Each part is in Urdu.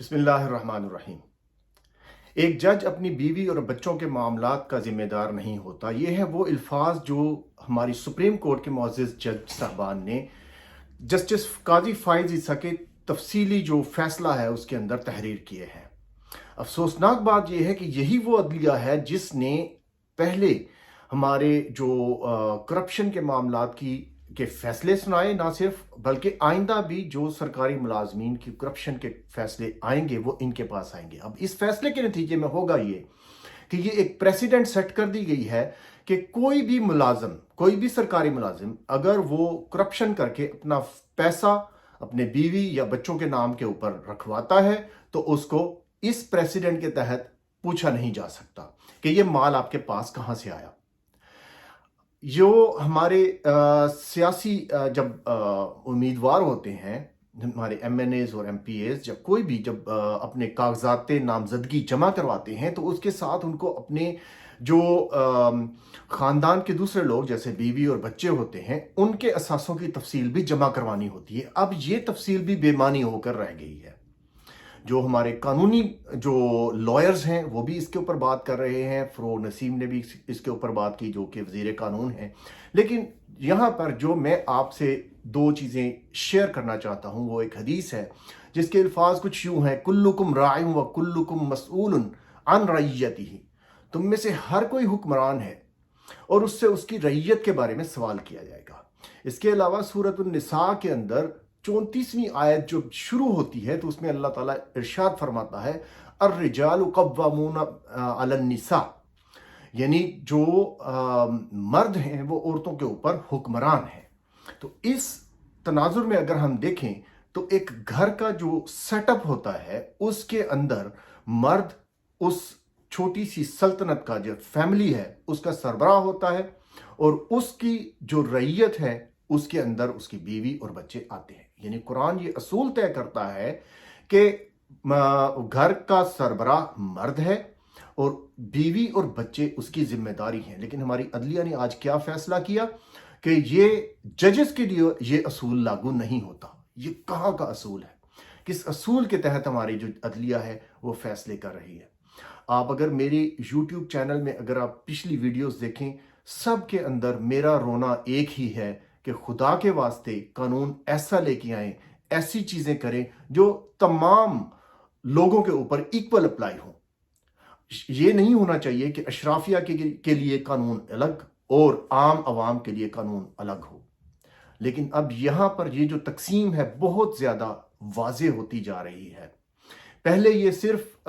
بسم اللہ الرحمن الرحیم۔ ایک جج اپنی بیوی اور بچوں کے معاملات کا ذمہ دار نہیں ہوتا، یہ ہے وہ الفاظ جو ہماری سپریم کورٹ کے معزز جج صاحبان نے جسٹس قاضی فائز عیسیٰ کے تفصیلی جو فیصلہ ہے اس کے اندر تحریر کیے ہیں۔ افسوسناک بات یہ ہے کہ یہی وہ عدلیہ ہے جس نے پہلے ہمارے جو کرپشن کے معاملات کے فیصلے سنائے، نہ صرف بلکہ آئندہ بھی جو سرکاری ملازمین کی کرپشن کے فیصلے آئیں گے وہ ان کے پاس آئیں گے۔ اب اس فیصلے کے نتیجے میں ہوگا یہ کہ یہ ایک پریسیڈنٹ سیٹ کر دی گئی ہے کہ کوئی بھی ملازم، کوئی بھی سرکاری ملازم اگر وہ کرپشن کر کے اپنا پیسہ اپنے بیوی یا بچوں کے نام کے اوپر رکھواتا ہے تو اس کو اس پریسیڈنٹ کے تحت پوچھا نہیں جا سکتا کہ یہ مال آپ کے پاس کہاں سے آیا۔ جو ہمارے سیاسی جب امیدوار ہوتے ہیں، ہمارے ایم این ایز اور ایم پی ایز، جب کوئی بھی جب اپنے کاغذات نامزدگی جمع کرواتے ہیں تو اس کے ساتھ ان کو اپنے جو خاندان کے دوسرے لوگ جیسے بیوی اور بچے ہوتے ہیں ان کے اثاثوں کی تفصیل بھی جمع کروانی ہوتی ہے۔ اب یہ تفصیل بھی بے معنی ہو کر رہ گئی ہے۔ جو ہمارے قانونی جو لائرز ہیں وہ بھی اس کے اوپر بات کر رہے ہیں، فروغ نسیم نے بھی اس کے اوپر بات کی جو کہ وزیر قانون ہیں۔ لیکن یہاں پر جو میں آپ سے دو چیزیں شیئر کرنا چاہتا ہوں وہ ایک حدیث ہے جس کے الفاظ کچھ یوں ہیں: کلکم راع و کلکم مسئول عن رعیتہ، تم میں سے ہر کوئی حکمران ہے اور اس سے اس کی رعیت کے بارے میں سوال کیا جائے گا۔ اس کے علاوہ سورۃ النساء کے اندر 34ویں آیت جو شروع ہوتی ہے تو اس میں اللہ تعالیٰ ارشاد فرماتا ہے الرجال قوامون علی النساء، یعنی جو مرد ہیں وہ عورتوں کے اوپر حکمران ہیں۔ تو اس تناظر میں اگر ہم دیکھیں تو ایک گھر کا جو سیٹ اپ ہوتا ہے اس کے اندر مرد اس چھوٹی سی سلطنت کا جو فیملی ہے اس کا سربراہ ہوتا ہے، اور اس کی جو رعیت ہے اس کے اندر اس کی بیوی اور بچے آتے ہیں۔ یعنی قرآن یہ اصول طے کرتا ہے کہ گھر کا سربراہ مرد ہے اور بیوی اور بچے اس کی ذمہ داری ہیں۔ لیکن ہماری عدلیہ نے آج کیا فیصلہ کیا کہ یہ ججز کے لیے یہ اصول لاگو نہیں ہوتا۔ یہ کہاں کا اصول ہے؟ کس اصول کے تحت ہماری جو عدلیہ ہے وہ فیصلے کر رہی ہے؟ آپ اگر میری یوٹیوب چینل میں اگر آپ پچھلی ویڈیوز دیکھیں، سب کے اندر میرا رونا ایک ہی ہے کہ خدا کے واسطے قانون ایسا لے کے آئیں، ایسی چیزیں کریں جو تمام لوگوں کے اوپر ایکول اپلائی ہوں۔ یہ نہیں ہونا چاہیے کہ اشرافیہ کے لیے قانون الگ اور عام عوام کے لیے قانون الگ ہو۔ لیکن اب یہاں پر یہ جو تقسیم ہے بہت زیادہ واضح ہوتی جا رہی ہے۔ پہلے یہ صرف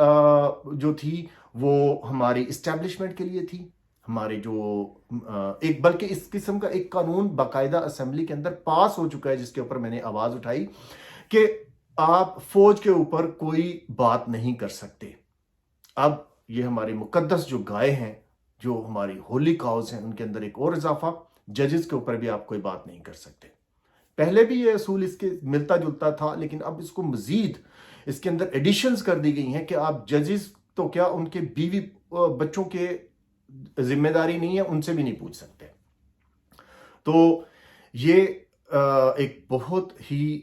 جو تھی وہ ہماری اسٹیبلشمنٹ کے لیے تھی، ہمارے جو ایک بلکہ اس قسم کا ایک قانون باقاعدہ اسمبلی کے اندر پاس ہو چکا ہے جس کے اوپر میں نے آواز اٹھائی کہ آپ فوج کے اوپر کوئی بات نہیں کر سکتے۔ اب یہ ہماری مقدس جو گائے ہیں، جو ہماری ہولی کاؤز ہیں، ان کے اندر ایک اور اضافہ، ججز کے اوپر بھی آپ کوئی بات نہیں کر سکتے۔ پہلے بھی یہ اصول اس کے ملتا جلتا تھا، لیکن اب اس کو مزید اس کے اندر ایڈیشنز کر دی گئی ہیں کہ آپ ججز تو کیا ان کے بیوی بچوں کے ذمہ داری نہیں ہے، ان سے بھی نہیں پوچھ سکتے۔ تو یہ ایک بہت ہی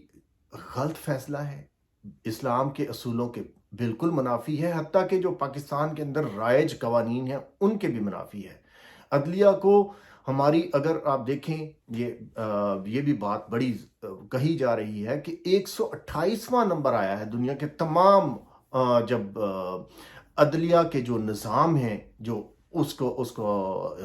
غلط فیصلہ ہے، اسلام کے اصولوں کے بالکل منافی ہے، حتیٰ کہ جو پاکستان کے اندر رائج قوانین ہیں ان کے بھی منافی ہے۔ عدلیہ کو ہماری اگر آپ دیکھیں یہ بھی بات بڑی کہی جا رہی ہے کہ 128واں نمبر آیا ہے دنیا کے تمام جب عدلیہ کے جو نظام ہیں جو اس کو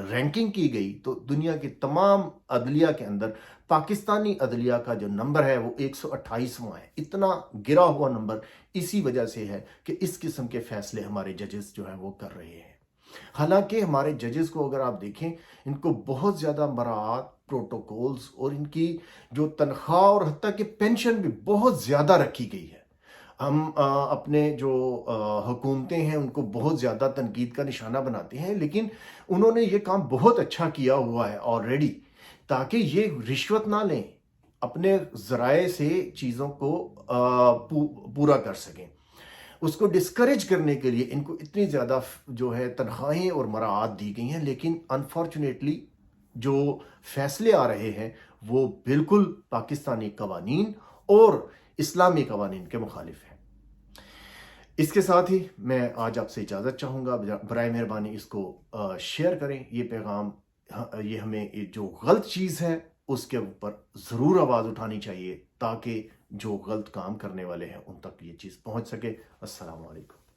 رینکنگ کی گئی تو دنیا کے تمام عدلیہ کے اندر پاکستانی عدلیہ کا جو نمبر ہے وہ 128واں ہے۔ اتنا گرا ہوا نمبر اسی وجہ سے ہے کہ اس قسم کے فیصلے ہمارے ججز جو ہیں وہ کر رہے ہیں۔ حالانکہ ہمارے ججز کو اگر آپ دیکھیں ان کو بہت زیادہ مراعات، پروٹوکولز اور ان کی جو تنخواہ اور حتیٰ کہ پینشن بھی بہت زیادہ رکھی گئی ہے۔ ہم اپنے جو حکومتیں ہیں ان کو بہت زیادہ تنقید کا نشانہ بناتے ہیں، لیکن انہوں نے یہ کام بہت اچھا کیا ہوا ہے آلریڈی، تاکہ یہ رشوت نہ لیں، اپنے ذرائع سے چیزوں کو پورا کر سکیں۔ اس کو ڈسکریج کرنے کے لیے ان کو اتنی زیادہ جو ہے تنخواہیں اور مراعات دی گئی ہیں، لیکن انفارچونیٹلی جو فیصلے آ رہے ہیں وہ بالکل پاکستانی قوانین اور اسلامی قوانین کے مخالف ہیں۔ اس کے ساتھ ہی میں آج آپ سے اجازت چاہوں گا، برائے مہربانی اس کو شیئر کریں، یہ پیغام، یہ ہمیں جو غلط چیز ہے اس کے اوپر ضرور آواز اٹھانی چاہیے تاکہ جو غلط کام کرنے والے ہیں ان تک یہ چیز پہنچ سکے۔ السلام علیکم۔